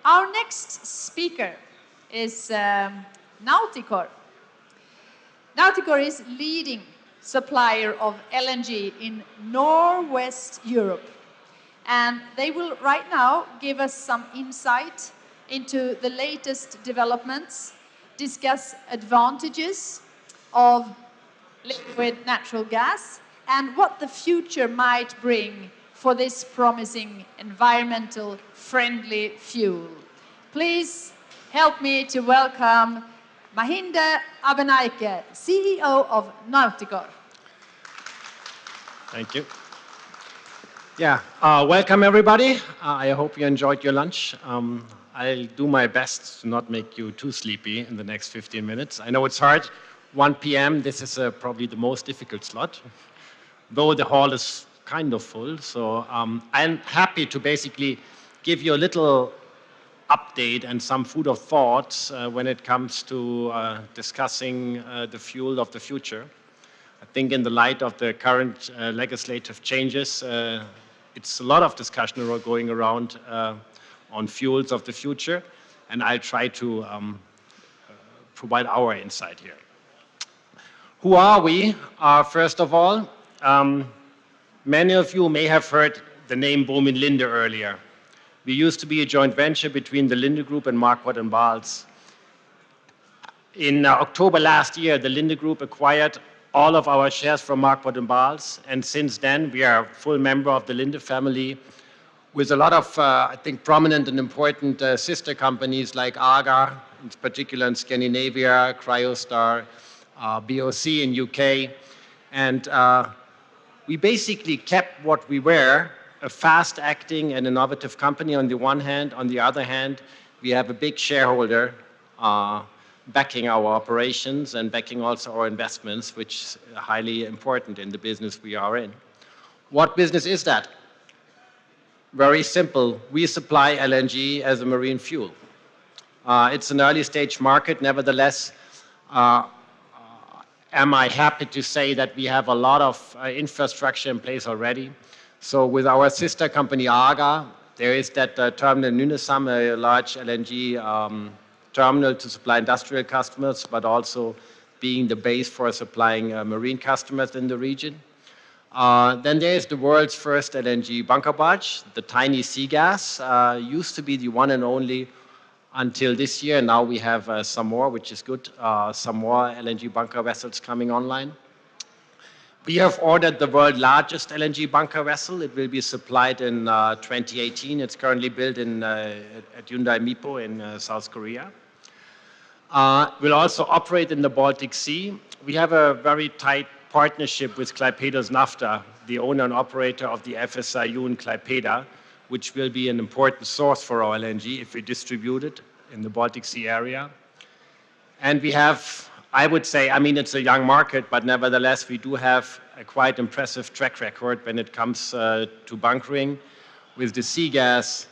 Our next speaker is Nauticor. Nauticor is leading supplier of LNG in Northwest Europe. And they will right now give us some insight into the latest developments, discuss advantages of liquid natural gas, and what the future might bring for this promising environmental friendly fuel. Please help me to welcome Mahinde Abeynaike, CEO of Nauticor. Thank you. Yeah, welcome everybody. I hope you enjoyed your lunch. I'll do my best to not make you too sleepy in the next 15 minutes. I know it's hard. 1 p.m., this is probably the most difficult slot, though the hall is kind of full. So I'm happy to basically give you a little update and some food of thought when it comes to discussing the fuel of the future. I think in the light of the current legislative changes, it's a lot of discussion going around on fuels of the future, and I'll try to provide our insight here. Who are we? First of all, many of you may have heard the name Bohmin Linde earlier. We used to be a joint venture between the Linde Group and Marquardt and Bahls. In October last year, the Linde Group acquired all of our shares from Marquardt and Bahls, and since then we are a full member of the Linde family with a lot of, I think, prominent and important sister companies like AGA, in particular in Scandinavia, Cryostar, BOC in UK, and we basically kept what we were, a fast-acting and innovative company on the one hand. On the other hand, we have a big shareholder backing our operations and backing also our investments, which is highly important in the business we are in. What business is that? Very simple. We supply LNG as a marine fuel. It's an early stage market. Nevertheless, am I happy to say that we have a lot of infrastructure in place already. So with our sister company AGA, there is that terminal in Nynäshamn, a large LNG terminal to supply industrial customers, but also being the base for supplying marine customers in the region. Then there is the world's first LNG bunker barge, the tiny sea gas, used to be the one and only until this year. Now we have some more, which is good, some more LNG bunker vessels coming online. We have ordered the world's largest LNG bunker vessel. It will be supplied in 2018. It's currently built at Hyundai Mipo in South Korea. We'll also operate in the Baltic Sea. We have a very tight partnership with Klaipėdos Nafta, the owner and operator of the FSRU in Klaipėda, which will be an important source for our LNG if we distribute it in the Baltic Sea area. And we have, I would say, I mean, it's a young market, but nevertheless, we do have a quite impressive track record when it comes to bunkering. With the sea gas,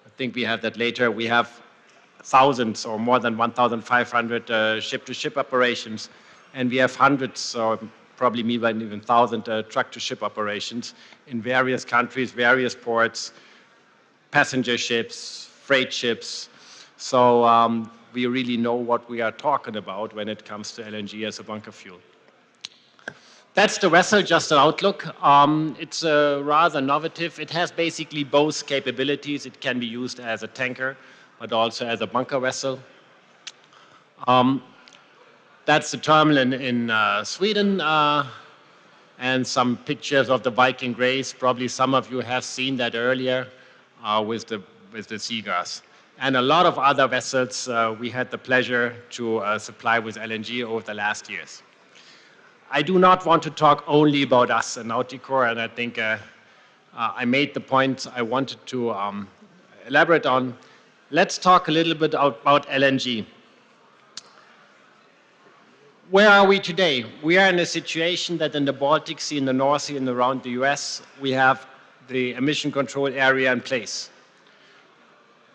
I think we have that later, we have thousands or more than 1,500 ship-to-ship operations, and we have hundreds or probably even 1,000 truck-to-ship operations in various countries, various ports, passenger ships, freight ships. So we really know what we are talking about when it comes to LNG as a bunker fuel. That's the vessel, just an outlook. It's rather innovative. It has basically both capabilities. It can be used as a tanker, but also as a bunker vessel. That's the terminal in Sweden, and some pictures of the Viking Grace. Probably some of you have seen that earlier with the sea gas. And a lot of other vessels we had the pleasure to supply with LNG over the last years. I do not want to talk only about us and Nauticor, and I think I made the point I wanted to elaborate on. Let's talk a little bit about LNG. Where are we today? We are in a situation that in the Baltic Sea, in the North Sea, and around the US, we have the emission control area in place.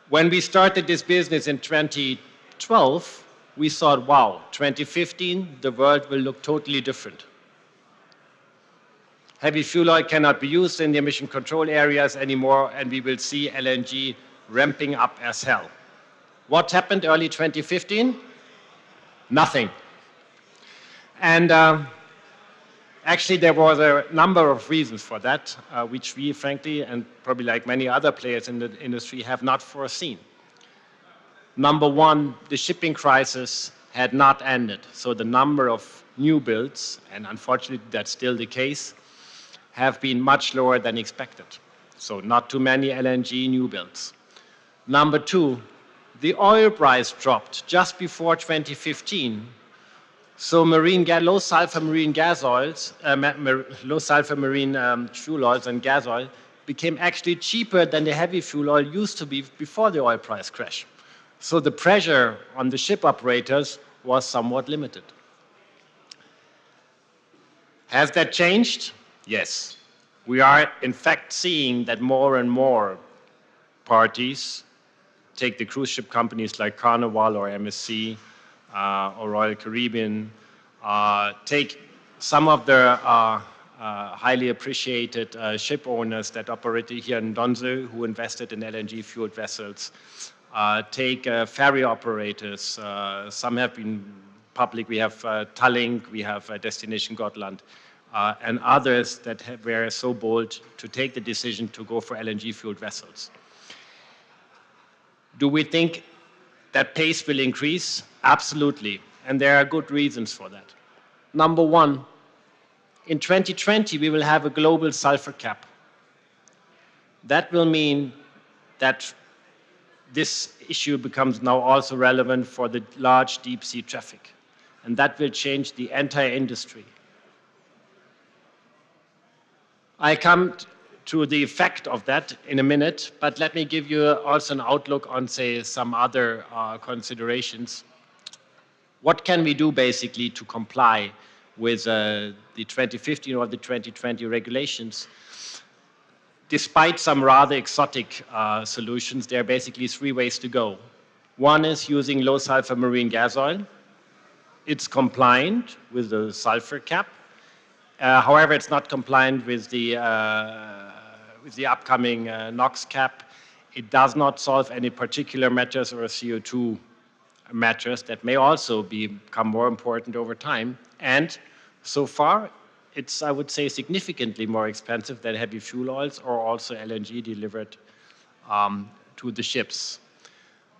When we started this business in 2012, we thought, wow, 2015, the world will look totally different. Heavy fuel oil cannot be used in the emission control areas anymore, and we will see LNG ramping up as hell. What happened early 2015? Nothing. And actually, there was a number of reasons for that, which we, frankly, and probably like many other players in the industry, have not foreseen. Number one, the shipping crisis had not ended. So the number of new builds, and unfortunately that's still the case, have been much lower than expected. So not too many LNG new builds. Number two, the oil price dropped just before 2015. So low sulfur marine gas oils, low sulfur marine fuel oils and gas oil became actually cheaper than the heavy fuel oil used to be before the oil price crash. So the pressure on the ship operators was somewhat limited. Has that changed? Yes. We are in fact seeing that more and more parties, take the cruise ship companies like Carnival or MSC or Royal Caribbean, take some of the highly appreciated ship owners that operate here in Donze who invested in LNG fueled vessels, take ferry operators, some have been public, we have Tallink, we have Destination Gotland, and others that were so bold to take the decision to go for LNG fueled vessels. Do we think that pace will increase? Absolutely, and there are good reasons for that. Number one, in 2020 we will have a global sulfur cap. That will mean that this issue becomes now also relevant for the large deep sea traffic, and that will change the entire industry. I come to the effect of that in a minute, but let me give you also an outlook on, say, some other considerations. What can we do basically to comply with the 2015 or the 2020 regulations? Despite some rather exotic solutions, there are basically three ways to go. One is using low sulfur marine gas oil. It's compliant with the sulfur cap. However, it's not compliant with the upcoming NOx cap. It does not solve any particular matters or CO2 matters that may also become more important over time. And so far, it's, I would say, significantly more expensive than heavy fuel oils or also LNG delivered to the ships.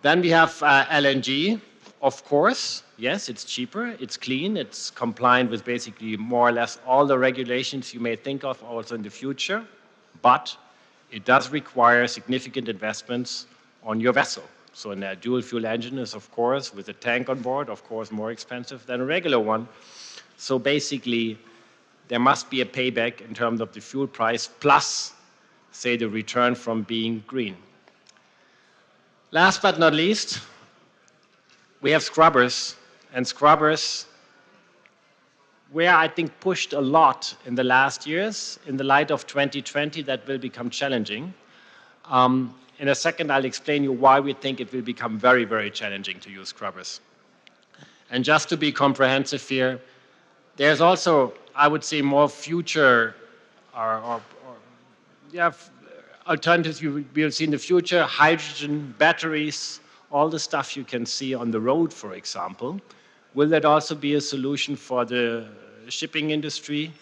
Then we have LNG, of course. Yes, it's cheaper, it's clean, it's compliant with basically more or less all the regulations you may think of also in the future, but it does require significant investments on your vessel. So a dual fuel engine is, of course, with a tank on board, of course, more expensive than a regular one. So basically, there must be a payback in terms of the fuel price plus, say, the return from being green. Last but not least, we have scrubbers, and scrubbers were, I think, pushed a lot in the last years. In the light of 2020, that will become challenging. In a second, I'll explain you why we think it will become very, very challenging to use scrubbers. And just to be comprehensive here, there's also, I would say, more future alternatives you will see in the future, hydrogen, batteries, all the stuff you can see on the road, for example. Will that also be a solution for the shipping industry?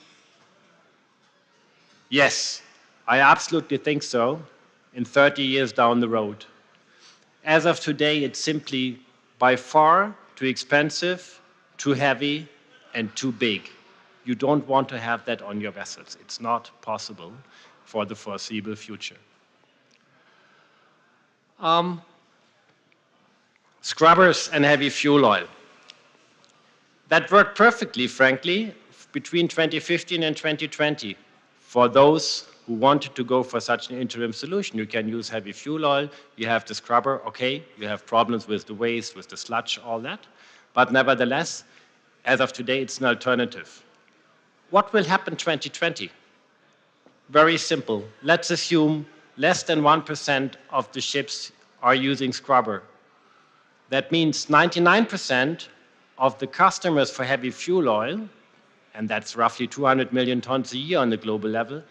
Yes, I absolutely think so, in 30 years down the road. As of today, it's simply by far too expensive, too heavy, and too big. You don't want to have that on your vessels. It's not possible for the foreseeable future. Scrubbers and heavy fuel oil. That worked perfectly, frankly, between 2015 and 2020. For those who wanted to go for such an interim solution, you can use heavy fuel oil, you have the scrubber, okay, you have problems with the waste, with the sludge, all that. But nevertheless, as of today, it's an alternative. What will happen 2020? Very simple. Let's assume less than 1% of the ships are using scrubber. That means 99% of the customers for heavy fuel oil, and that's roughly 200 million tons a year on the global level,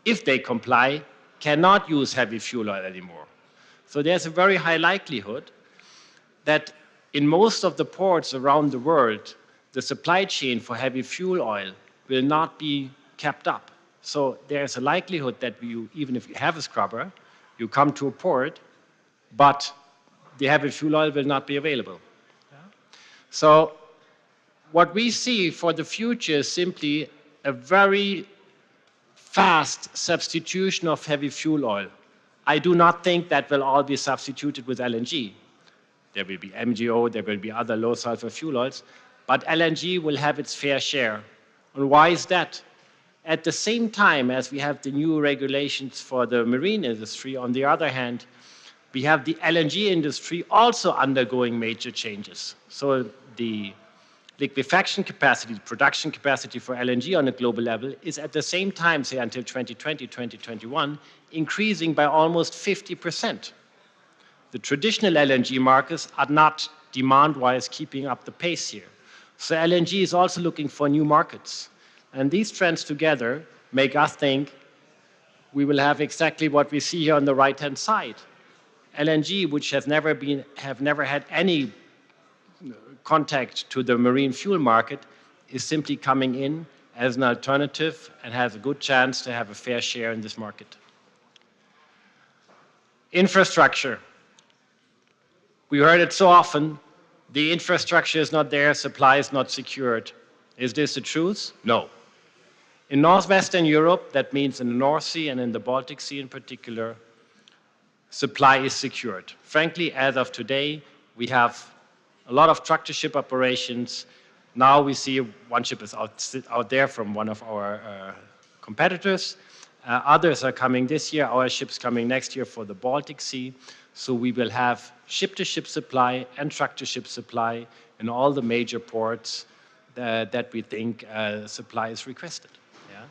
if they comply, cannot use heavy fuel oil anymore. So there's a very high likelihood that in most of the ports around the world, the supply chain for heavy fuel oil will not be kept up. So there's a likelihood that even if you have a scrubber, you come to a port, but the heavy fuel oil will not be available. So what we see for the future is simply a very fast substitution of heavy fuel oil. I do not think that will all be substituted with LNG. There will be MGO, there will be other low sulfur fuel oils, but LNG will have its fair share. And why is that? At the same time as we have the new regulations for the marine industry, on the other hand, we have the LNG industry also undergoing major changes. So the liquefaction capacity, the production capacity for LNG on a global level is at the same time, say until 2020, 2021, increasing by almost 50%. The traditional LNG markets are not demand-wise keeping up the pace here. So LNG is also looking for new markets. And these trends together make us think we will have exactly what we see here on the right-hand side. LNG, which have never had any contact to the marine fuel market, is simply coming in as an alternative and has a good chance to have a fair share in this market. Infrastructure. We heard it so often, the infrastructure is not there, supply is not secured. Is this the truth? No. In northwestern Europe, that means in the North Sea and in the Baltic Sea in particular, supply is secured. Frankly, as of today, we have a lot of truck-to-ship operations. Now we see one ship is out there from one of our competitors. Others are coming this year. Our ship's coming next year for the Baltic Sea. So we will have ship-to-ship supply and truck-to-ship supply in all the major ports that we think supply is requested. Yeah?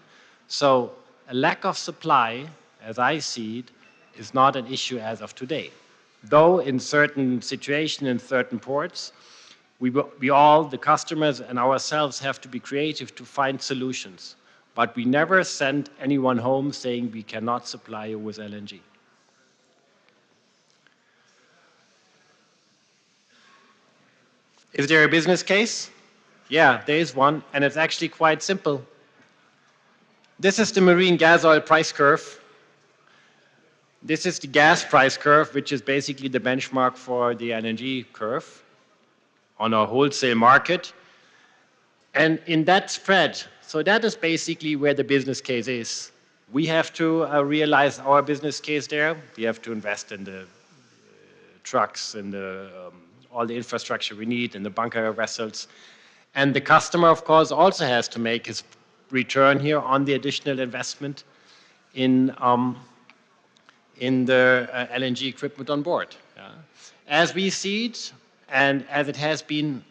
So a lack of supply, as I see it, is not an issue as of today. Though in certain situations, in certain ports, we all, the customers and ourselves, have to be creative to find solutions. But we never send anyone home saying we cannot supply you with LNG. Is there a business case? Yeah, there is one, and it's actually quite simple. This is the marine gas oil price curve. This is the gas price curve, which is basically the benchmark for the LNG curve on a wholesale market. And in that spread, so that is basically where the business case is. We have to realize our business case there. We have to invest in the trucks and all the infrastructure we need and the bunker vessels. And the customer, of course, also has to make his return here on the additional investment in the LNG equipment on board. Yeah. As we see it, and as it has been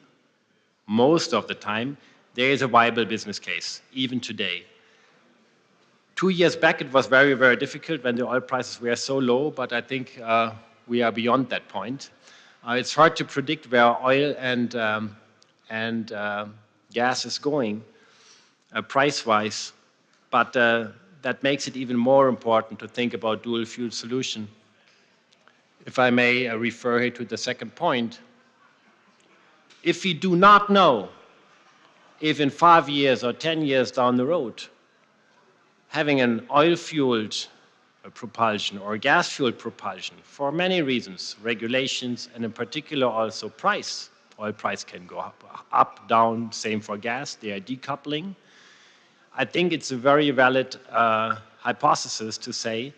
most of the time, there is a viable business case, even today. 2 years back, it was very, very difficult when the oil prices were so low, but I think we are beyond that point. It's hard to predict where oil and gas is going price-wise, but that makes it even more important to think about dual fuel solution. If I may refer here to the second point, if we do not know if in 5 years or 10 years down the road, having an oil-fueled propulsion or gas-fueled propulsion, for many reasons, regulations, and in particular also price. Oil price can go up, down, same for gas, they are decoupling. I think it's a very valid hypothesis to say,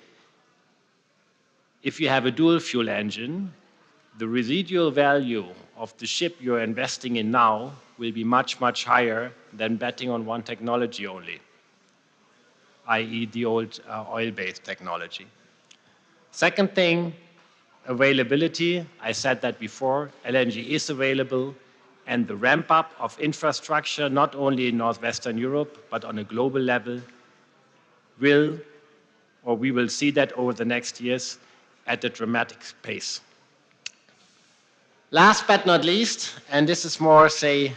if you have a dual fuel engine, the residual value of the ship you're investing in now will be much, much higher than betting on one technology only, i.e. the old oil-based technology. Second thing, availability. I said that before, LNG is available, and the ramp-up of infrastructure, not only in Northwestern Europe, but on a global level, we will see that over the next years at a dramatic pace. Last but not least, and this is more, say,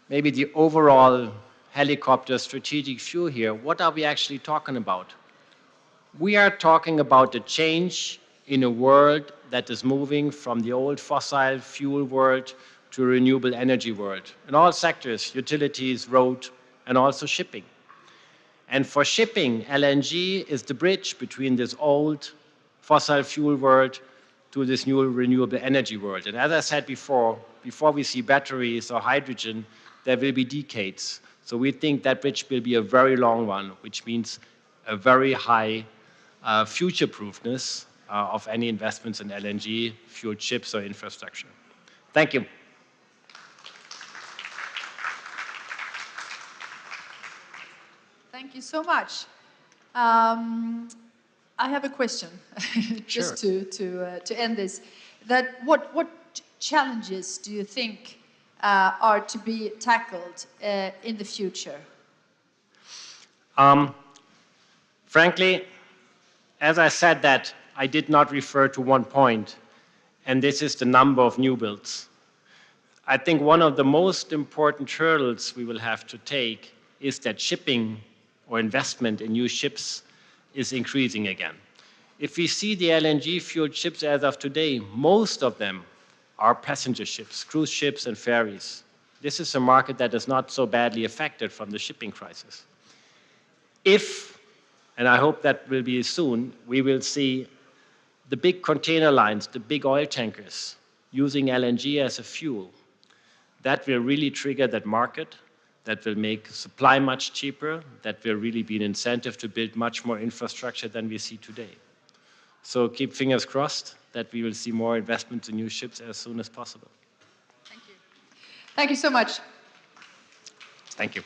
maybe the overall helicopter strategic view here, what are we actually talking about? We are talking about the change in a world that is moving from the old fossil fuel world to a renewable energy world in all sectors, utilities, road, and also shipping. And for shipping, LNG is the bridge between this old fossil fuel world to this new renewable energy world. And as I said before we see batteries or hydrogen, there will be decades. So we think that bridge will be a very long one, which means a very high future-proofness of any investments in LNG, fueled ships, or infrastructure. Thank you. Thank you so much. I have a question, just Sure. to end this. That what challenges do you think are to be tackled in the future? Frankly, as I said that, I did not refer to one point, and this is the number of new builds. I think one of the most important hurdles we will have to take is that shipping or investment in new ships is increasing again. If we see the LNG-fueled ships as of today, most of them are passenger ships, cruise ships, and ferries. This is a market that is not so badly affected from the shipping crisis. If, and I hope that will be soon, we will see the big container lines, the big oil tankers, using LNG as a fuel, that will really trigger that market, that will make supply much cheaper, that will really be an incentive to build much more infrastructure than we see today. So keep fingers crossed that we will see more investments in new ships as soon as possible. Thank you. Thank you so much. Thank you.